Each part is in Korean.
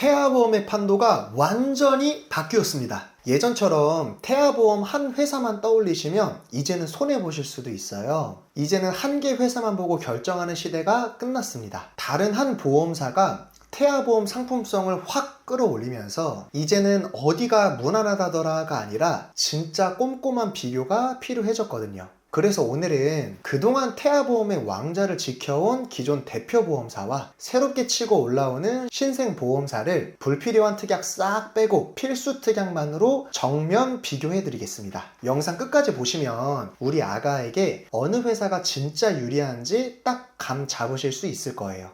태아보험의 판도가 완전히 바뀌었습니다. 예전처럼 태아보험 한 회사만 떠올리시면 이제는 손해보실 수도 있어요. 이제는 한 개 회사만 보고 결정하는 시대가 끝났습니다. 다른 한 보험사가 태아보험 상품성을 확 끌어올리면서 이제는 어디가 무난하다더라가 아니라 진짜 꼼꼼한 비교가 필요해졌거든요. 그래서 오늘은 그동안 태아보험의 왕좌를 지켜온 기존 대표 보험사와 새롭게 치고 올라오는 신생 보험사를 불필요한 특약 싹 빼고 필수 특약만으로 정면 비교해 드리겠습니다. 영상 끝까지 보시면 우리 아가에게 어느 회사가 진짜 유리한지 딱 감 잡으실 수 있을 거예요.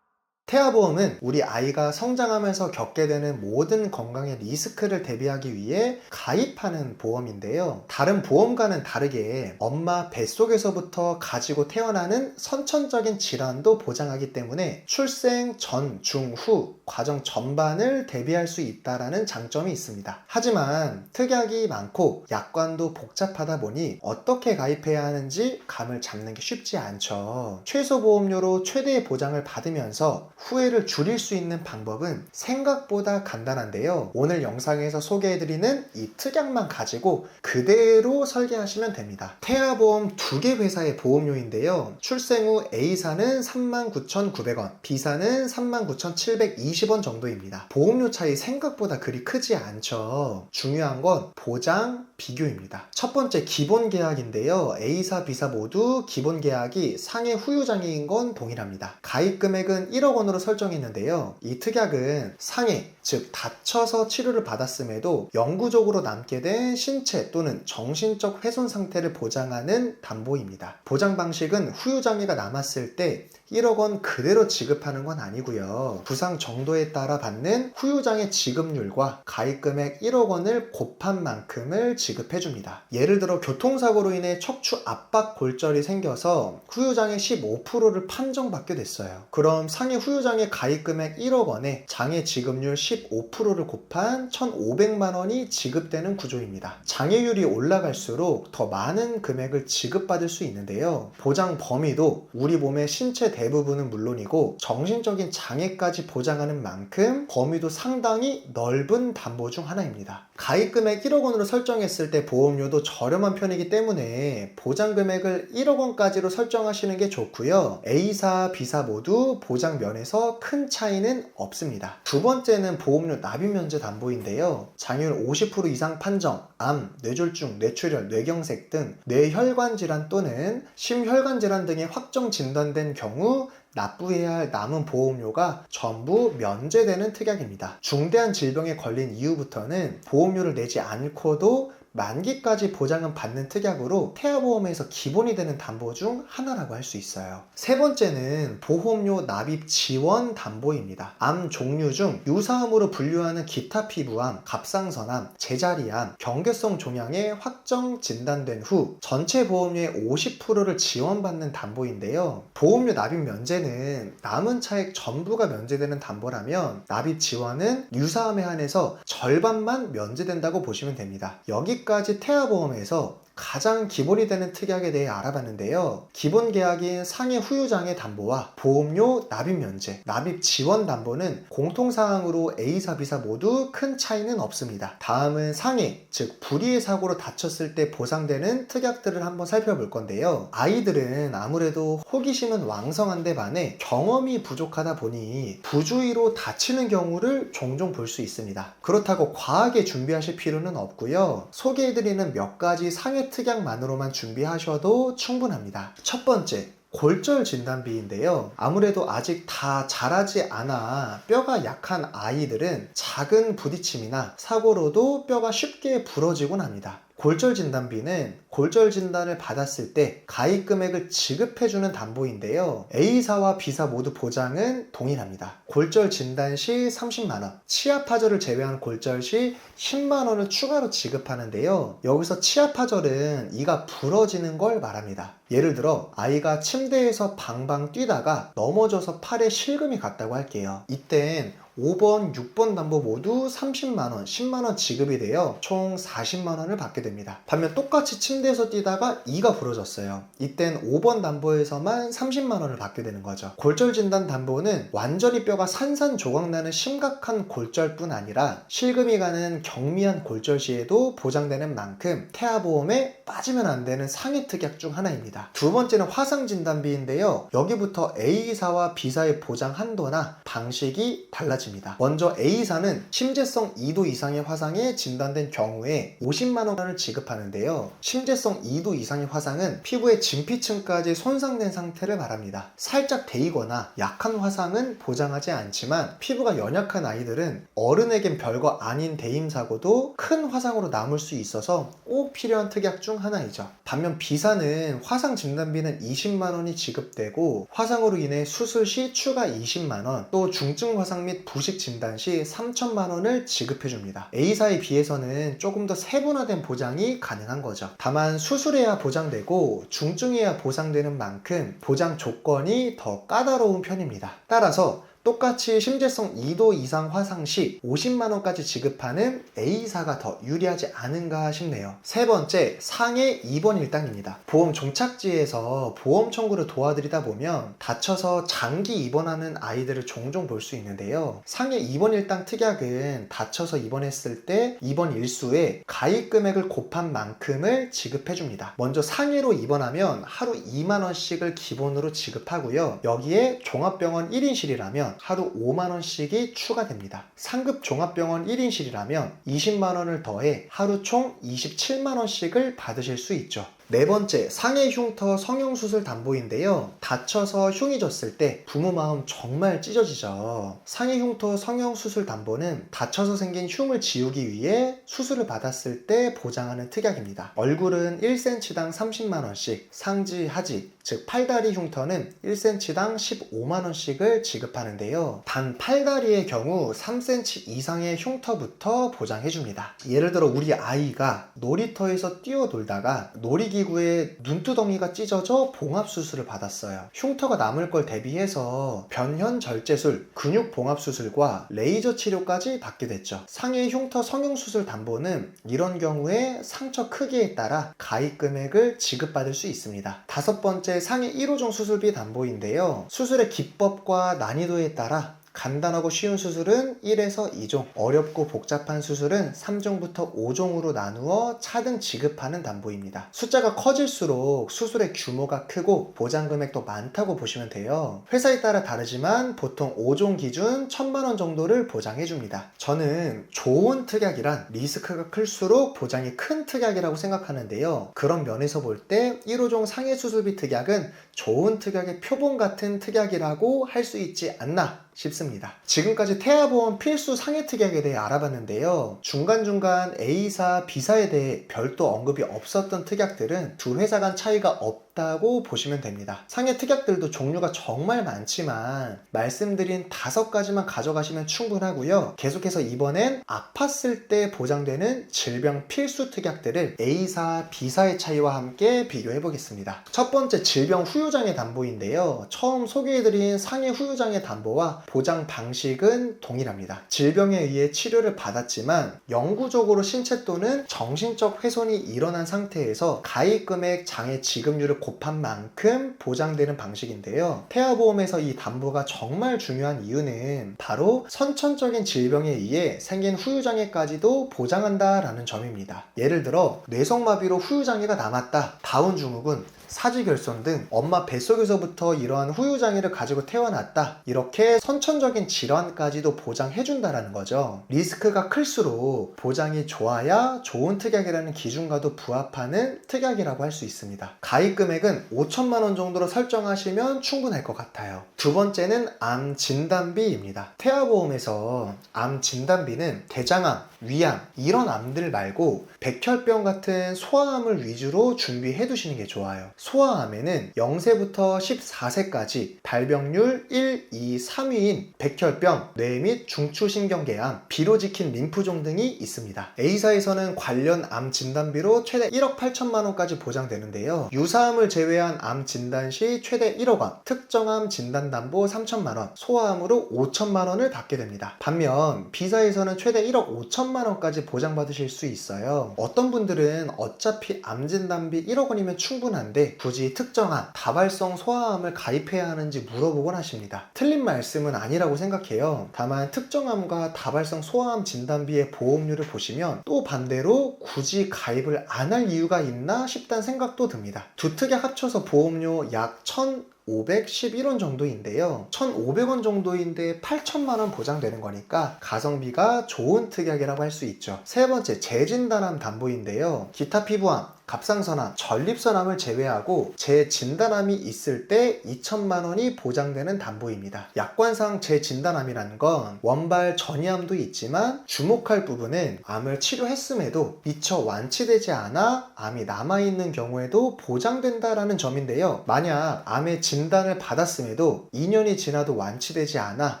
태아보험은 우리 아이가 성장하면서 겪게 되는 모든 건강의 리스크를 대비하기 위해 가입하는 보험인데요. 다른 보험과는 다르게 엄마 뱃속에서부터 가지고 태어나는 선천적인 질환도 보장하기 때문에 출생 전, 중, 후 과정 전반을 대비할 수 있다는 장점이 있습니다. 하지만 특약이 많고 약관도 복잡하다 보니 어떻게 가입해야 하는지 감을 잡는 게 쉽지 않죠. 최소 보험료로 최대의 보장을 받으면서 후회를 줄일 수 있는 방법은 생각보다 간단한데요. 오늘 영상에서 소개해드리는 이 특약만 가지고 그대로 설계하시면 됩니다. 태아보험 2개 회사의 보험료인데요. 출생 후 A사는 39,900원, B사는 39,720원 정도입니다. 보험료 차이 생각보다 그리 크지 않죠. 중요한 건 보장, 비교입니다. 첫 번째 기본 계약인데요. A사, B사 모두 기본 계약이 상해 후유장애인 건 동일합니다. 가입 금액은 1억 원으로 설정했는데요. 이 특약은 상해, 즉 다쳐서 치료를 받았음에도 영구적으로 남게 된 신체 또는 정신적 훼손 상태를 보장하는 담보입니다. 보장 방식은 후유장애가 남았을 때 1억 원 그대로 지급하는 건 아니고요. 부상 정도에 따라 받는 후유장애 지급률과 가입금액 1억 원을 곱한 만큼을 지급해줍니다. 예를 들어 교통사고로 인해 척추 압박 골절이 생겨서 후유장애 15%를 판정받게 됐어요. 그럼 상해 후유장애 가입금액 1억 원에 장애 지급률 15%를 곱한 1,500만 원이 지급되는 구조입니다. 장애율이 올라갈수록 더 많은 금액을 지급받을 수 있는데요. 보장 범위도 우리 몸의 신체 대부분은 물론이고 정신적인 장애까지 보장하는 만큼 범위도 상당히 넓은 담보 중 하나입니다. 가입금액 1억 원으로 설정했을 때 보험료도 저렴한 편이기 때문에 보장 금액을 1억 원까지로 설정하시는 게 좋고요. A사, B사 모두 보장 면에서 큰 차이는 없습니다. 두 번째는 보험료 납입 면제 담보인데요. 장애율 50% 이상 판정, 암, 뇌졸중, 뇌출혈, 뇌경색 등 뇌혈관 질환 또는 심혈관 질환 등의 확정 진단된 경우 납부해야 할 남은 보험료가 전부 면제되는 특약입니다. 중대한 질병에 걸린 이후부터는 보험료를 내지 않고도 만기까지 보장은 받는 특약으로 태아보험에서 기본이 되는 담보 중 하나라고 할 수 있어요. 세 번째는 보험료 납입 지원 담보입니다. 암 종류 중 유사암으로 분류하는 기타 피부암, 갑상선암, 제자리암, 경계성 종양에 확정 진단된 후 전체 보험료의 50%를 지원받는 담보인데요. 보험료 납입 면제는 남은 차액 전부가 면제되는 담보라면 납입 지원은 유사암에 한해서 절반만 면제된다고 보시면 됩니다. 여기까지 태아보험에서 가장 기본이 되는 특약에 대해 알아봤는데요. 기본 계약인 상해 후유장애 담보와 보험료 납입 면제, 납입 지원 담보는 공통사항으로 A사, B사 모두 큰 차이는 없습니다. 다음은 상해, 즉 불의의 사고로 다쳤을 때 보상되는 특약들을 한번 살펴볼 건데요. 아이들은 아무래도 호기심은 왕성한데 반해 경험이 부족하다 보니 부주의로 다치는 경우를 종종 볼 수 있습니다. 그렇다고 과하게 준비하실 필요는 없고요. 소개해드리는 몇 가지 상해 특약만으로만 준비하셔도 충분합니다. 첫 번째, 골절 진단비인데요. 아무래도 아직 다 자라지 않아 뼈가 약한 아이들은 작은 부딪힘이나 사고로도 뼈가 쉽게 부러지곤 합니다. 골절 진단비는 골절 진단을 받았을 때 가입 금액을 지급해주는 담보인데요. A사와 B사 모두 보장은 동일합니다. 골절 진단 시 30만원, 치아 파절을 제외한 골절 시 10만원을 추가로 지급하는데요. 여기서 치아 파절은 이가 부러지는 걸 말합니다. 예를 들어 아이가 침대에서 방방 뛰다가 넘어져서 팔에 실금이 갔다고 할게요. 이땐 5번, 6번 담보 모두 30만원, 10만원 지급이 되어 총 40만원을 받게 됩니다. 반면 똑같이 침대에서 뛰다가 이가 부러졌어요. 이땐 5번 담보에서만 30만원을 받게 되는 거죠. 골절 진단 담보는 완전히 뼈가 산산조각나는 심각한 골절뿐 아니라 실금이 가는 경미한 골절 시에도 보장되는 만큼 태아보험에 빠지면 안 되는 상해 특약 중 하나입니다. 두 번째는 화상진단비인데요. 여기부터 A사와 B사의 보장 한도나 방식이 달라집니다. 먼저 A사는 심재성 2도 이상의 화상에 진단된 경우에 50만원을 지급하는데요. 심재성 2도 이상의 화상은 피부의 진피층까지 손상된 상태를 말합니다. 살짝 데이거나 약한 화상은 보장하지 않지만 피부가 연약한 아이들은 어른에겐 별거 아닌 대임사고도 큰 화상으로 남을 수 있어서 꼭 필요한 특약 중 하나이죠. 반면 B사는 화상 진단비는 20만원이 지급되고 화상으로 인해 수술 시 추가 20만원, 또 중증 화상 및 부식 진단 시 3천만원을 지급해줍니다. A사에 비해서는 조금 더 세분화된 보장이 가능한 거죠. 다만 수술해야 보장되고 중증해야 보상되는 만큼 보장 조건이 더 까다로운 편입니다. 따라서 똑같이 심재성 2도 이상 화상 시 50만원까지 지급하는 A사가 더 유리하지 않은가 싶네요. 세 번째, 상해 입원 일당입니다. 보험 종착지에서 보험 청구를 도와드리다 보면 다쳐서 장기 입원하는 아이들을 종종 볼 수 있는데요. 상해 입원 일당 특약은 다쳐서 입원했을 때 입원 일수에 가입 금액을 곱한 만큼을 지급해줍니다. 먼저 상해로 입원하면 하루 2만원씩을 기본으로 지급하고요. 여기에 종합병원 1인실이라면 하루 5만원씩이 추가됩니다. 상급 종합병원 1인실이라면 20만원을 더해 하루 총 27만원씩을 받으실 수 있죠. 네 번째, 상해 흉터 성형수술 담보인데요. 다쳐서 흉이 졌을 때 부모 마음 정말 찢어지죠. 상해 흉터 성형수술 담보는 다쳐서 생긴 흉을 지우기 위해 수술을 받았을 때 보장하는 특약입니다. 얼굴은 1cm당 30만원씩, 상지, 하지, 즉 팔다리 흉터는 1cm당 15만원씩을 지급하는데요. 단 팔다리의 경우 3cm 이상의 흉터부터 보장해줍니다. 예를 들어 우리 아이가 놀이터에서 뛰어놀다가 놀이기구에 눈두덩이가 찢어져 봉합수술을 받았어요. 흉터가 남을 걸 대비해서 변현절제술, 근육봉합수술과 레이저 치료까지 받게 됐죠. 상해 흉터 성형수술 담보는 이런 경우에 상처 크기에 따라 가입 금액을 지급받을 수 있습니다. 다섯 번째, 상해 1호종 수술비 담보인데요. 수술의 기법과 난이도에 따라 간단하고 쉬운 수술은 1에서 2종, 어렵고 복잡한 수술은 3종부터 5종으로 나누어 차등 지급하는 담보입니다. 숫자가 커질수록 수술의 규모가 크고 보장 금액도 많다고 보시면 돼요. 회사에 따라 다르지만 보통 5종 기준 1,000만원 정도를 보장해줍니다. 저는 좋은 특약이란 리스크가 클수록 보장이 큰 특약이라고 생각하는데요. 그런 면에서 볼 때 1호종 상해 수술비 특약은 좋은 특약의 표본 같은 특약이라고 할 수 있지 않나 싶습니다. 지금까지 태아보험 필수 상해 특약에 대해 알아봤는데요. 중간중간 A사, B사에 대해 별도 언급이 없었던 특약들은 두 회사 간 차이가 없다고 보시면 됩니다. 상해 특약들도 종류가 정말 많지만 말씀드린 5가지만 가져가시면 충분하고요. 계속해서 이번엔 아팠을 때 보장되는 질병 필수 특약들을 A사, B사의 차이와 함께 비교해 보겠습니다. 첫 번째, 질병 후유장애 담보인데요. 처음 소개해드린 상해 후유장애 담보와 보장 방식은 동일합니다. 질병에 의해 치료를 받았지만 영구적으로 신체 또는 정신적 훼손이 일어난 상태에서 가입금액 장애 지급률을 곱한 만큼 보장되는 방식인데요. 태아보험에서 이 담보가 정말 중요한 이유는 바로 선천적인 질병에 의해 생긴 후유장애까지도 보장한다라는 점입니다. 예를 들어 뇌성마비로 후유장애가 남았다, 다운증후군, 사지결손 등 엄마 뱃속에서부터 이러한 후유장애를 가지고 태어났다, 이렇게 선천적인 질환까지도 보장해준다라는 거죠. 리스크가 클수록 보장이 좋아야 좋은 특약이라는 기준과도 부합하는 특약이라고 할 수 있습니다. 가입 금액은 5천만원 정도로 설정하시면 충분할 것 같아요. 두 번째는 암 진단비입니다. 태아보험에서 암 진단비는 대장암, 위암 이런 암들 말고 백혈병 같은 소아암을 위주로 준비해 두시는 게 좋아요. 소아암에는 0세부터 14세까지 발병률 1, 2, 3위인 백혈병, 뇌 및 중추신경계암, 비로 지킨 림프종 등이 있습니다. A사에서는 관련 암 진단비로 최대 1억 8천만원까지 보장되는데요. 유사암을 보험을 제외한 암 진단 시 최대 1억 원, 특정암 진단담보 3천만 원, 소아암으로 5천만 원을 받게 됩니다. 반면 비사에서는 최대 1억 5천만 원까지 보장받으실 수 있어요. 어떤 분들은 어차피 암 진단비 1억 원이면 충분한데 굳이 특정암, 다발성 소아암을 가입해야 하는지 물어보곤 하십니다. 틀린 말씀은 아니라고 생각해요. 다만 특정암과 다발성 소아암 진단비의 보험료를 보시면 또 반대로 굳이 가입을 안 할 이유가 있나 싶다는 생각도 듭니다. 두 특약 합쳐서 보험료 약 1,511원 정도인데요. 1,500원 정도인데 8천만 원 보장되는 거니까 가성비가 좋은 특약이라고 할 수 있죠. 세 번째, 재진단암 담보인데요. 기타 피부암, 갑상선암, 전립선암을 제외하고 재진단암이 있을 때 2천만 원이 보장되는 담보입니다. 약관상 재진단암이라는 건 원발 전이암도 있지만 주목할 부분은 암을 치료했음에도 미처 완치되지 않아 암이 남아있는 경우에도 보장된다라는 점인데요. 만약 암의 진단을 받았음에도 2년이 지나도 완치되지 않아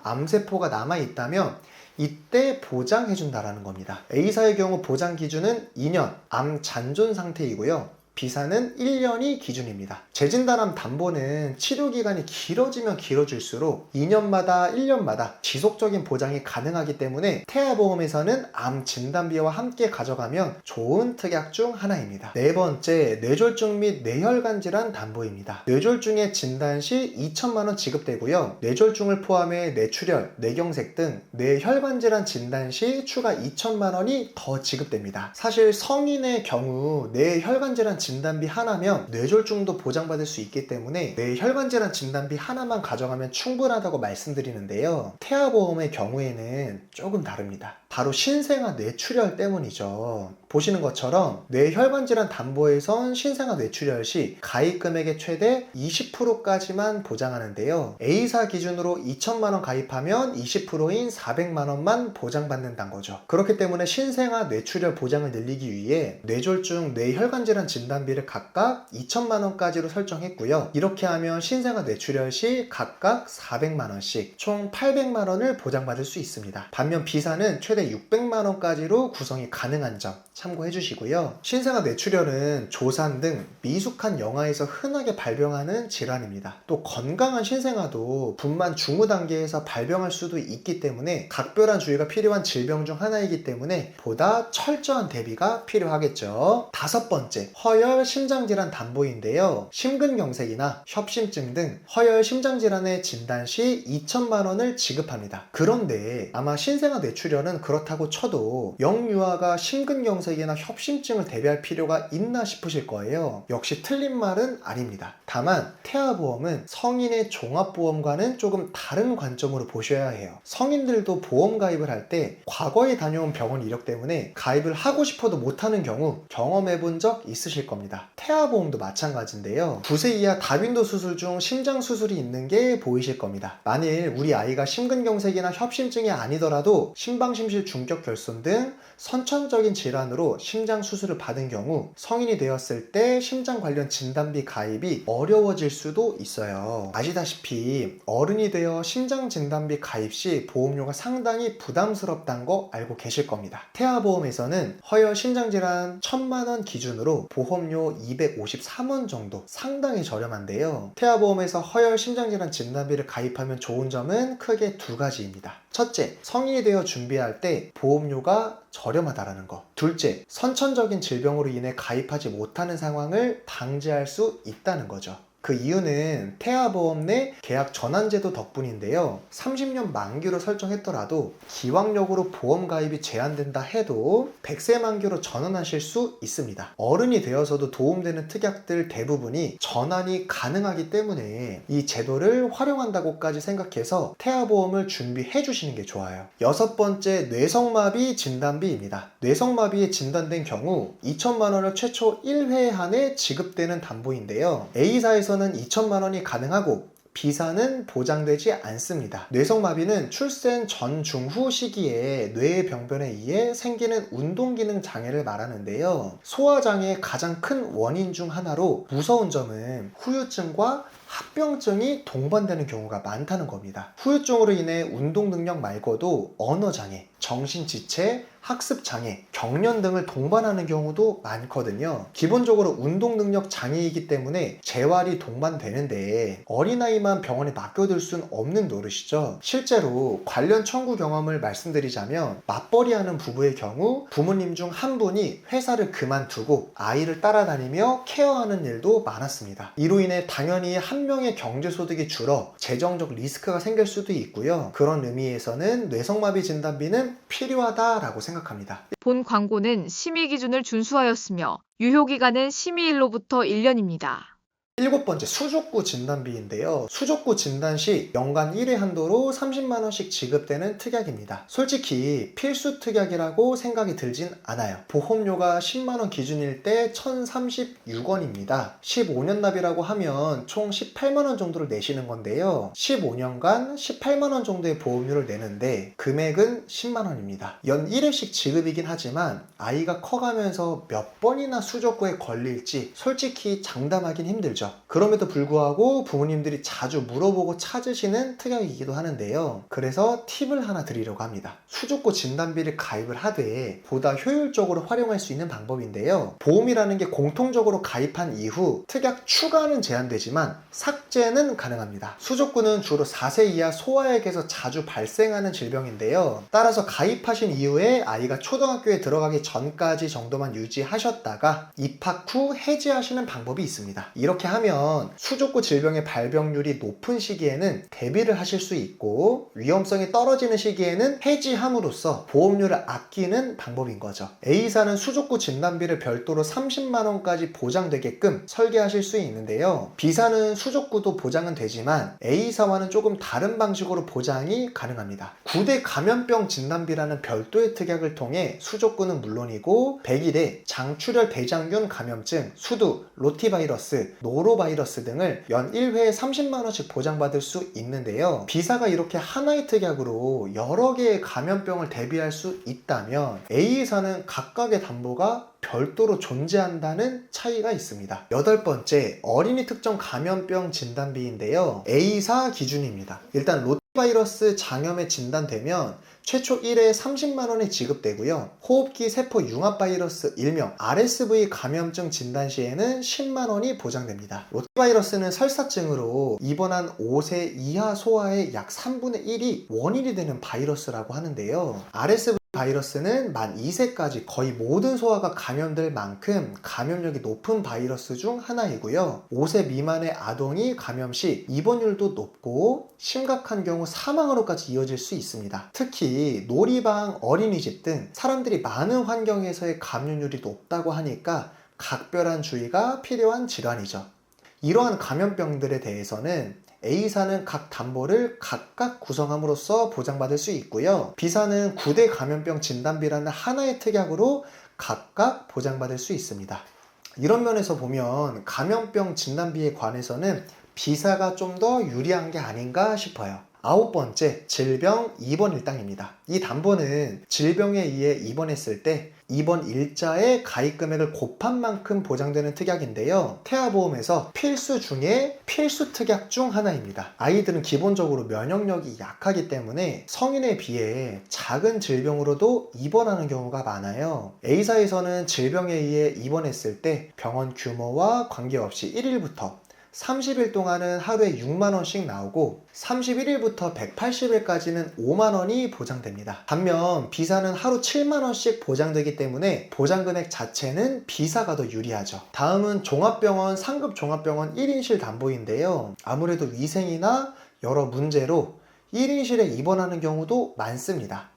암세포가 남아있다면 이때 보장해준다라는 겁니다. A사의 경우 보장 기준은 2년 암 잔존 상태이고요. B사는 1년이 기준입니다. 재진단암 담보는 치료기간이 길어지면 길어질수록 2년마다 1년마다 지속적인 보장이 가능하기 때문에 태아보험에서는 암 진단비와 함께 가져가면 좋은 특약 중 하나입니다. 네 번째, 뇌졸중 및 뇌혈관 질환 담보입니다. 뇌졸중의 진단 시 2천만 원 지급되고요. 뇌졸중을 포함해 뇌출혈, 뇌경색 등 뇌혈관 질환 진단 시 추가 2천만 원이 더 지급됩니다. 사실 성인의 경우 뇌혈관 질환 진단비 하나면 뇌졸중도 보장받을 수 있기 때문에 뇌혈관 질환 진단비 하나만 가져가면 충분하다고 말씀드리는데요. 태아보험의 경우에는 조금 다릅니다. 바로 신생아 뇌출혈 때문이죠. 보시는 것처럼 뇌혈관 질환 담보에선 신생아 뇌출혈 시 가입 금액의 최대 20%까지만 보장하는데요. A사 기준으로 2천만 원 가입하면 20%인 400만 원만 보장받는다는 거죠. 그렇기 때문에 신생아 뇌출혈 보장을 늘리기 위해 뇌졸중, 뇌혈관 질환 진단비를 각각 2천만 원까지로 설정했고요. 이렇게 하면 신생아 뇌출혈 시 각각 400만 원씩 총 800만 원을 보장받을 수 있습니다. 반면 B사는 최대 600만 원까지로 구성이 가능한 점 참고해 주시고요. 신생아 뇌출혈은 조산 등 미숙한 영아에서 흔하게 발병하는 질환입니다. 또 건강한 신생아도 분만 중후 단계에서 발병할 수도 있기 때문에 각별한 주의가 필요한 질병 중 하나이기 때문에 보다 철저한 대비가 필요하겠죠. 다섯 번째, 허혈 심장질환 담보인데요. 심근경색이나 협심증 등 허혈 심장질환의 진단 시 2천만 원을 지급합니다. 그런데 아마 신생아 뇌출혈은 그렇다고 쳐도 영유아가 심근경색이나 협심증을 대비할 필요가 있나 싶으실 거예요. 역시 틀린 말은 아닙니다. 다만 태아보험은 성인의 종합보험과는 조금 다른 관점으로 보셔야 해요. 성인들도 보험 가입을 할 때 과거에 다녀온 병원 이력 때문에 가입을 하고 싶어도 못하는 경우 경험해본 적 있으실 겁니다. 태아보험도 마찬가지인데요. 9세 이하 다윈도 수술 중 심장 수술이 있는 게 보이실 겁니다. 만일 우리 아이가 심근경색이나 협심증이 아니더라도 심방심실 중격 결손 등 선천적인 질환으로 심장 수술을 받은 경우 성인이 되었을 때 심장 관련 진단비 가입이 어려워질 수도 있어요. 아시다시피 어른이 되어 심장 진단비 가입 시 보험료가 상당히 부담스럽다는 거 알고 계실 겁니다. 태아보험에서는 허혈 심장질환 1,000만 원 기준으로 보험료 253원 정도 상당히 저렴한데요. 태아보험에서 허혈 심장질환 진단비를 가입하면 좋은 점은 크게 두 가지입니다. 첫째, 성인이 되어 준비할 때 보험료가 저렴하다라는 거. 둘째, 선천적인 질병으로 인해 가입하지 못하는 상황을 방지할 수 있다는 거죠. 그 이유는 태아보험 내 계약 전환제도 덕분인데요. 30년 만기로 설정했더라도 기왕력으로 보험 가입이 제한된다 해도 100세 만기로 전환하실 수 있습니다. 어른이 되어서도 도움되는 특약들 대부분이 전환이 가능하기 때문에 이 제도를 활용한다고까지 생각해서 태아보험을 준비해 주시는 게 좋아요. 여섯 번째, 뇌성마비 진단비입니다. 뇌성마비에 진단된 경우 2천만 원을 최초 1회 안에 지급되는 담보인데요. A사에서 는 2천만 원이 가능하고 B사는 보장되지 않습니다. 뇌성마비는 출생 전, 중, 후 시기에 뇌의 병변에 의해 생기는 운동기능 장애를 말하는데요. 소아장애의 가장 큰 원인 중 하나로 무서운 점은 후유증과 합병증이 동반되는 경우가 많다는 겁니다. 후유증으로 인해 운동 능력 말고도 언어장애, 정신지체, 학습장애, 경련 등을 동반하는 경우도 많거든요. 기본적으로 운동능력 장애이기 때문에 재활이 동반되는데 어린아이만 병원에 맡겨둘 순 없는 노릇이죠. 실제로 관련 청구 경험을 말씀드리자면 맞벌이하는 부부의 경우 부모님 중 한 분이 회사를 그만두고 아이를 따라다니며 케어하는 일도 많았습니다. 이로 인해 당연히 한 명의 경제소득이 줄어 재정적 리스크가 생길 수도 있고요. 그런 의미에서는 뇌성마비 진단비는 필요하다라고 생각합니다. 본 광고는 심의 기준을 준수하였으며 유효기간은 심의일로부터 1년입니다. 7번째, 수족구 진단비인데요. 수족구 진단 시 연간 1회 한도로 30만 원씩 지급되는 특약입니다. 솔직히 필수 특약이라고 생각이 들진 않아요. 보험료가 10만 원 기준일 때 1,036원입니다. 15년 납이라고 하면 총 18만 원 정도를 내시는 건데요. 15년간 18만 원 정도의 보험료를 내는데 금액은 10만 원입니다. 연 1회씩 지급이긴 하지만 아이가 커가면서 몇 번이나 수족구에 걸릴지 솔직히 장담하긴 힘들죠. 그럼에도 불구하고 부모님들이 자주 물어보고 찾으시는 특약이기도 하는데요. 그래서 팁을 하나 드리려고 합니다. 수족구 진단비를 가입을 하되 보다 효율적으로 활용할 수 있는 방법인데요. 보험이라는 게 공통적으로 가입한 이후 특약 추가는 제한되지만 삭제는 가능합니다. 수족구는 주로 4세 이하 소아에게서 자주 발생하는 질병인데요. 따라서 가입하신 이후에 아이가 초등학교에 들어가기 전까지 정도만 유지하셨다가 입학 후 해지하시는 방법이 있습니다. 이렇게 하면 수족구 질병의 발병률이 높은 시기에는 대비를 하실 수 있고 위험성이 떨어지는 시기에는 해지함으로써 보험료를 아끼는 방법인 거죠. A사는 수족구 진단비를 별도로 30만 원까지 보장되게끔 설계하실 수 있는데요. B사는 수족구도 보장은 되지만 A사와는 조금 다른 방식으로 보장이 가능합니다. 9대 감염병 진단비라는 별도의 특약을 통해 수족구는 물론이고 100일에 장출혈 대장균 감염증, 수두, 로티바이러스, 노로바이러스 등을 연 1회에 30만 원씩 보장받을 수 있는데요. B사가 이렇게 하나의 특약으로 여러 개의 감염병을 대비할 수 있다면 A사는 각각의 담보가 별도로 존재한다는 차이가 있습니다. 8번째, 어린이 특정 감염병 진단비인데요. A사 기준입니다. 일단 로티바이러스 장염에 진단되면 최초 1회에 30만 원이 지급되고요. 호흡기 세포 융합 바이러스 일명 RSV 감염증 진단 시에는 10만 원이 보장됩니다. 로티바이러스는 설사증으로 입원한 5세 이하 소아의 약 3분의 1이 원인이 되는 바이러스라고 하는데요. RSV 바이러스는 만 2세까지 거의 모든 소아가 감염될 만큼 감염력이 높은 바이러스 중 하나이고요. 5세 미만의 아동이 감염 시 입원율도 높고 심각한 경우 사망으로까지 이어질 수 있습니다. 특히 놀이방, 어린이집 등 사람들이 많은 환경에서의 감염률이 높다고 하니까 각별한 주의가 필요한 질환이죠. 이러한 감염병들에 대해서는 A사는 각 담보를 각각 구성함으로써 보장받을 수 있고요. B사는 9대 감염병 진단비라는 하나의 특약으로 각각 보장받을 수 있습니다. 이런 면에서 보면 감염병 진단비에 관해서는 B사가 좀 더 유리한 게 아닌가 싶어요. 9번째, 질병 입원 일당입니다. 이 담보는 질병에 의해 입원했을 때 입원 일자의 가입 금액을 곱한 만큼 보장되는 특약인데요. 태아보험에서 필수 중에 필수 특약 중 하나입니다. 아이들은 기본적으로 면역력이 약하기 때문에 성인에 비해 작은 질병으로도 입원하는 경우가 많아요. A사에서는 질병에 의해 입원했을 때 병원 규모와 관계없이 1일부터 30일 동안은 하루에 6만 원씩 나오고 31일부터 180일까지는 5만 원이 보장됩니다. 반면 B사는 하루 7만 원씩 보장되기 때문에 보장금액 자체는 B사가 더 유리하죠. 다음은 종합병원, 상급 종합병원 1인실 담보인데요. 아무래도 위생이나 여러 문제로 1인실에 입원하는 경우도 많습니다.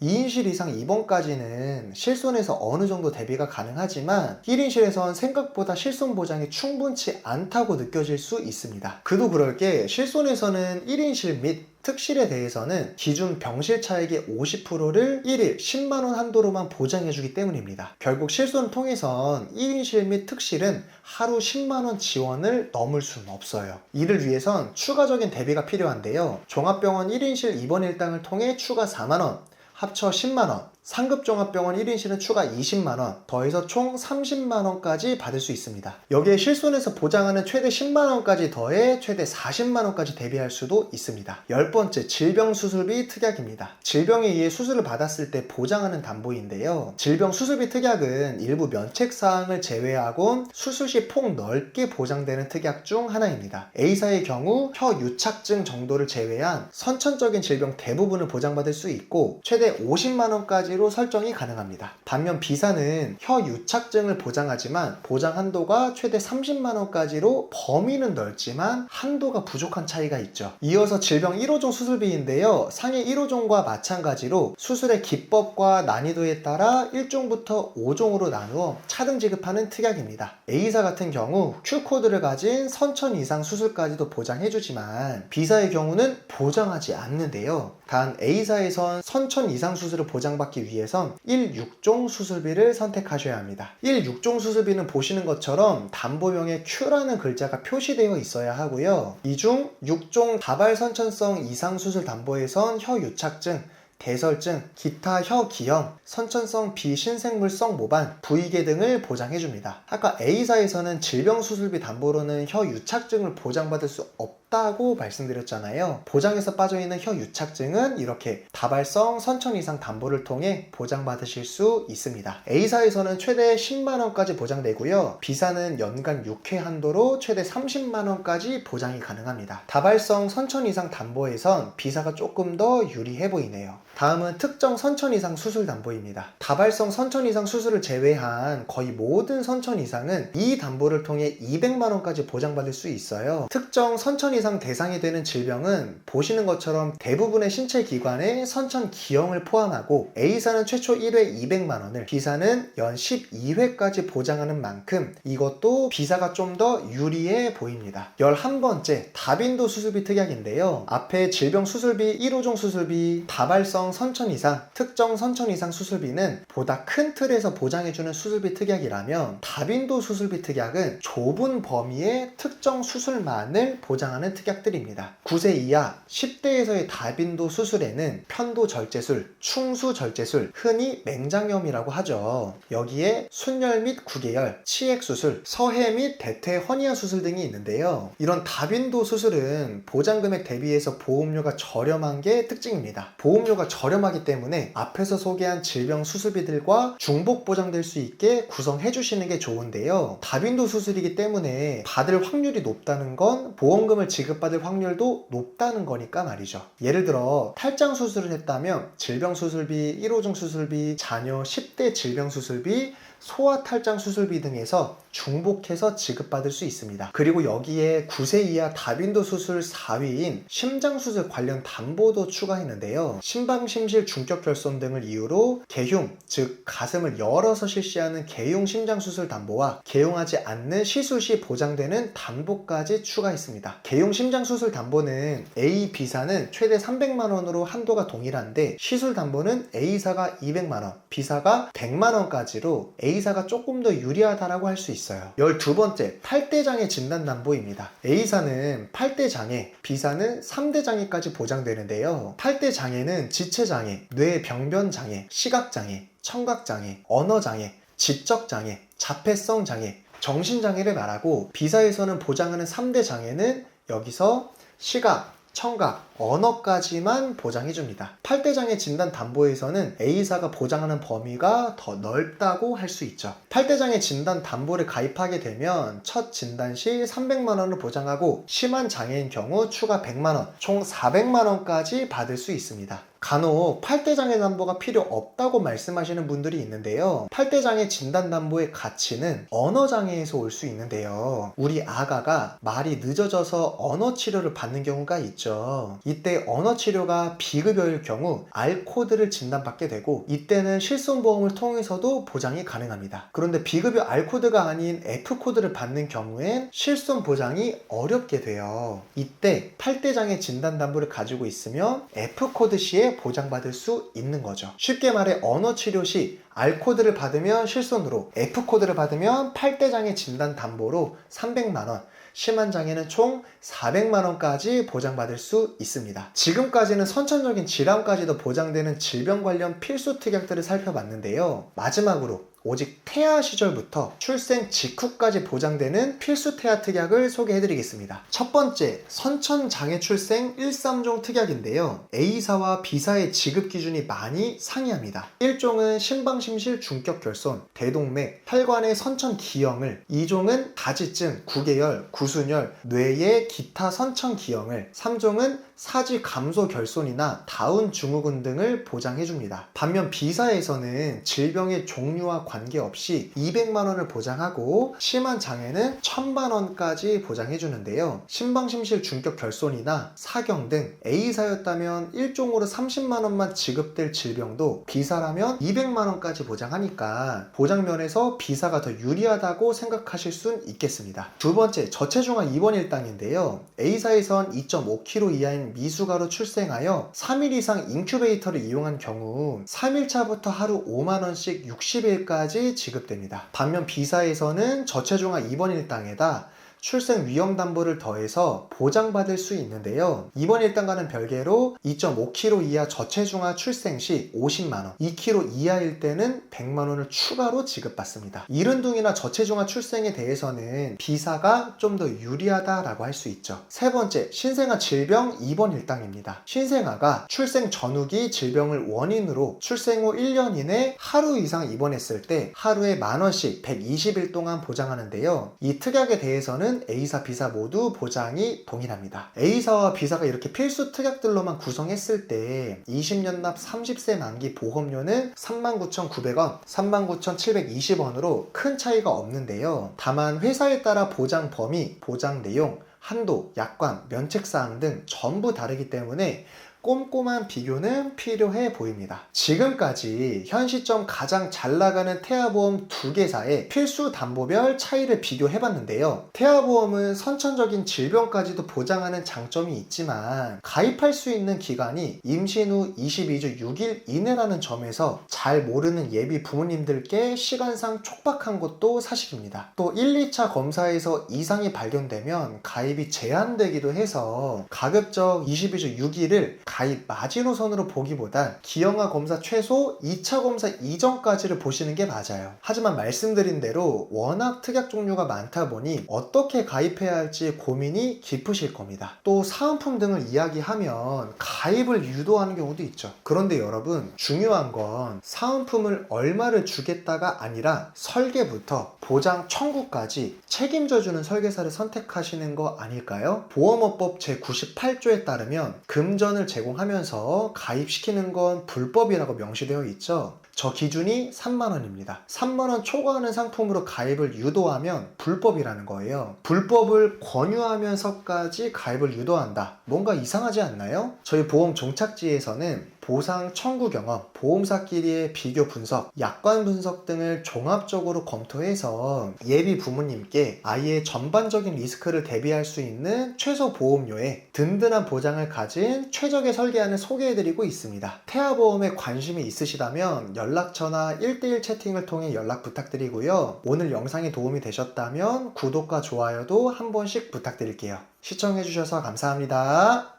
2인실 이상 입원까지는 실손에서 어느 정도 대비가 가능하지만 1인실에선 생각보다 실손 보장이 충분치 않다고 느껴질 수 있습니다. 그도 그럴 게 실손에서는 1인실 및 특실에 대해서는 기준 병실 차액의 50%를 1일 10만원 한도로만 보장해주기 때문입니다. 결국 실손 통해선 1인실 및 특실은 하루 10만원 지원을 넘을 수는 없어요. 이를 위해선 추가적인 대비가 필요한데요. 종합병원 1인실 입원 일당을 통해 추가 4만원, 합쳐 10만원, 상급 종합병원 1인실은 추가 20만원, 더해서 총 30만원까지 받을 수 있습니다. 여기에 실손에서 보장하는 최대 10만원까지 더해 최대 40만원까지 대비할 수도 있습니다. 10번째, 질병수술비 특약입니다. 질병에 의해 수술을 받았을 때 보장하는 담보인데요. 질병수술비 특약은 일부 면책사항을 제외하곤 수술 시 폭넓게 보장되는 특약 중 하나입니다. A사의 경우 혀 유착증 정도를 제외한 선천적인 질병 대부분을 보장받을 수 있고 최대 50만원까지로 설정이 가능합니다. 반면 B사는 혀 유착증을 보장하지만 보장 한도가 최대 30만원까지로 범위는 넓지만 한도가 부족한 차이가 있죠. 이어서 질병 1호종 수술비인데요. 상해 1호종과 마찬가지로 수술의 기법과 난이도에 따라 1종부터 5종으로 나누어 차등 지급하는 특약입니다. A사 같은 경우 Q코드를 가진 선천 이상 수술까지도 보장해주지만 B사의 경우는 보장하지 않는데요. 단 A사에선 선천 이상 수술을 보장받기 위해선 1/6종 수술비를 선택하셔야 합니다. 1/6종 수술비는 보시는 것처럼 담보명에 Q라는 글자가 표시되어 있어야 하고요. 이 중 6종 다발 선천성 이상 수술 담보에선 혀 유착증, 대설증, 기타 혀 기형, 선천성 비신생물성 모반, 부위계 등을 보장해줍니다. 아까 A사에서는 질병수술비 담보로는 혀 유착증을 보장받을 수 없다고 말씀드렸잖아요. 보장에서 빠져있는 혀 유착증은 이렇게 다발성 선천 이상 담보를 통해 보장받으실 수 있습니다. A사에서는 최대 10만원까지 보장되고요. B사는 연간 6회 한도로 최대 30만원까지 보장이 가능합니다. 다발성 선천 이상 담보에선 B사가 조금 더 유리해 보이네요. 다음은 특정 선천 이상 수술 담보입니다. 다발성 선천 이상 수술을 제외한 거의 모든 선천 이상은 이 담보를 통해 200만원까지 보장받을 수 있어요. 특정 선천 이상 대상이 되는 질병은 보시는 것처럼 대부분의 신체 기관에 선천 기형을 포함하고 A사는 최초 1회 200만원을, B사는 연 12회까지 보장하는 만큼 이것도 B사가 좀 더 유리해 보입니다. 11번째, 다빈도 수술비 특약인데요. 앞에 질병 수술비, 1호종 수술비, 다발성 선천 이상, 특정 선천 이상 수술비는 보다 큰 틀에서 보장해주는 수술비 특약이라면 다빈도 수술비 특약은 좁은 범위의 특정 수술만을 보장하는 특약들입니다. 9세 이하 10대에서의 다빈도 수술에는 편도 절제술, 충수 절제술, 흔히 맹장염이라고 하죠. 여기에 순열 및 구개열, 치액 수술, 서해 및 대퇴 허니아 수술 등이 있는데요. 이런 다빈도 수술은 보장금액 대비해서 보험료가 저렴한 게 특징입니다. 보험료가 저렴하기 때문에 앞에서 소개한 질병 수술비들과 중복 보장될 수 있게 구성해 주시는 게 좋은데요. 다빈도 수술이기 때문에 받을 확률이 높다는 건 보험금을 지급받을 확률도 높다는 거니까 말이죠. 예를 들어 탈장 수술을 했다면 질병 수술비, 1호종 수술비, 자녀 10대 질병 수술비, 소아 탈장 수술비 등에서 중복해서 지급받을 수 있습니다. 그리고 여기에 9세 이하 다빈도 수술 4위인 심장수술 관련 담보도 추가했는데요. 심방심실 중격결손 등을 이유로 개흉, 즉 가슴을 열어서 실시하는 개흉 심장수술 담보와 개흉하지 않는 시술 시 보장되는 담보까지 추가했습니다. 개흉 심장수술 담보는 A, B사는 최대 300만원으로 한도가 동일한데 시술 담보는 A사가 200만원, B사가 100만원까지로 A사가 조금 더 유리하다라고 할 수 있어요. 12번째, 8대장애 진단담보입니다. A사는 8대장애, B사는 3대장애까지 보장되는데요. 8대장애는 지체장애, 뇌병변장애, 시각장애, 청각장애, 언어장애, 지적장애, 자폐성 장애, 정신장애를 말하고 B사에서는 보장하는 3대 장애는 여기서 시각, 청각, 언어까지만 보장해줍니다. 8대장애 진단 담보에서는 A사가 보장하는 범위가 더 넓다고 할 수 있죠. 8대장애 진단 담보를 가입하게 되면 첫 진단 시 300만원을 보장하고 심한 장애인 경우 추가 100만원, 총 400만원까지 받을 수 있습니다. 간혹 8대장애 담보가 필요 없다고 말씀하시는 분들이 있는데요. 8대장애 진단 담보의 가치는 언어장애에서 올 수 있는데요. 우리 아가가 말이 늦어져서 언어치료를 받는 경우가 있죠. 이때 언어치료가 비급여일 경우 R코드를 진단받게 되고 이때는 실손보험을 통해서도 보장이 가능합니다. 그런데 비급여 R코드가 아닌 F코드를 받는 경우엔 실손 보장이 어렵게 돼요. 이때 8대장애 진단담보를 가지고 있으면 F코드 시에 보장받을 수 있는 거죠. 쉽게 말해 언어치료 시 R코드를 받으면 실손으로, F코드를 받으면 8대장애 진단담보로 300만원, 심한 장애는 총 400만 원까지 보장받을 수 있습니다. 지금까지는 선천적인 질환까지도 보장되는 질병 관련 필수 특약들을 살펴봤는데요. 마지막으로 오직 태아 시절부터 출생 직후까지 보장되는 필수 태아 특약을 소개해드리겠습니다. 첫 번째, 선천장애 출생 1~3종 특약인데요. A사와 B사의 지급 기준이 많이 상이합니다. 1종은 심방심실 중격결손, 대동맥, 혈관의 선천 기형을, 2종은 가지증, 구개열, 구순열, 뇌의 기타 선천 기형을, 3종은 사지 감소 결손이나 다운 증후군 등을 보장해줍니다. 반면 B사에서는 질병의 종류와 관계없이 200만 원을 보장하고 심한 장애는 1000만 원까지 보장해주는데요. 심방심실 중격 결손이나 사경 등 A사였다면 1종으로 30만 원만 지급될 질병도 B사라면 200만 원까지 보장하니까 보장면에서 B사가 더 유리하다고 생각하실 수 있겠습니다. 두 번째, 저체중아 입원 일당인데요. A사에선 2.5kg 이하인 미숙아로 출생하여 3일 이상 인큐베이터를 이용한 경우 3일차부터 하루 5만 원씩 60일까지 지급됩니다. 반면 B사에서는 저체중아 입원 일당에다 출생 위험 담보를 더해서 보장받을 수 있는데요. 입원 일당과는 별개로 2.5kg 이하 저체중아 출생 시 50만 원, 2kg 이하일 때는 100만 원을 추가로 지급받습니다. 이른둥이나 저체중아 출생에 대해서는 B사가 좀 더 유리하다라고 할 수 있죠. 세 번째, 신생아 질병 입원 일당입니다. 신생아가 출생 전후기 질병을 원인으로 출생 후 1년 이내 하루 이상 입원했을 때 하루에 만 원씩 120일 동안 보장하는데요. 이 특약에 대해서는 A사, B사 모두 보장이 동일합니다. A사와 B사가 이렇게 필수 특약들로만 구성했을 때 20년 납 30세 만기 보험료는 39,900원, 39,720원으로 큰 차이가 없는데요. 다만 회사에 따라 보장 범위, 보장 내용, 한도, 약관, 면책사항 등 전부 다르기 때문에 꼼꼼한 비교는 필요해 보입니다. 지금까지 현 시점 가장 잘 나가는 태아보험 두 개사의 필수 담보별 차이를 비교해봤는데요. 태아보험은 선천적인 질병까지도 보장하는 장점이 있지만 가입할 수 있는 기간이 임신 후 22주 6일 이내라는 점에서 잘 모르는 예비 부모님들께 시간상 촉박한 것도 사실입니다. 또 1, 2차 검사에서 이상이 발견되면 가입이 제한되기도 해서 가급적 22주 6일을 가입 마지노선으로 보기보단 기형아 검사 최소 2차 검사 이전까지를 보시는 게 맞아요. 하지만 말씀드린 대로 워낙 특약 종류가 많다 보니 어떻게 가입해야 할지 고민이 깊으실 겁니다. 또 사은품 등을 이야기하면 가입을 유도하는 경우도 있죠. 그런데 여러분, 중요한 건 사은품을 얼마를 주겠다가 아니라 설계부터 보장 청구까지 책임져 주는 설계사를 선택하시는 거 아닐까요? 보험업법 제98조에 따르면 금전을 제공하면서 가입시키는 건 불법이라고 명시되어 있죠. 저 기준이 3만 원입니다. 3만 원 초과하는 상품으로 가입을 유도하면 불법이라는 거예요. 불법을 권유하면서까지 가입을 유도한다. 뭔가 이상하지 않나요? 저희 보험 종착지에서는 보상 청구 경험, 보험사끼리의 비교 분석, 약관 분석 등을 종합적으로 검토해서 예비 부모님께 아이의 전반적인 리스크를 대비할 수 있는 최소 보험료에 든든한 보장을 가진 최적의 설계안을 소개해드리고 있습니다. 태아보험에 관심이 있으시다면 연락처나 1대1 채팅을 통해 연락 부탁드리고요. 오늘 영상이 도움이 되셨다면 구독과 좋아요도 한 번씩 부탁드릴게요. 시청해주셔서 감사합니다.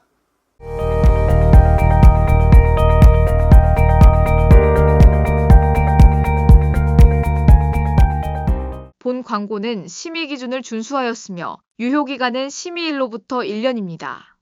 본 광고는 심의 기준을 준수하였으며 유효기간은 심의일로부터 1년입니다.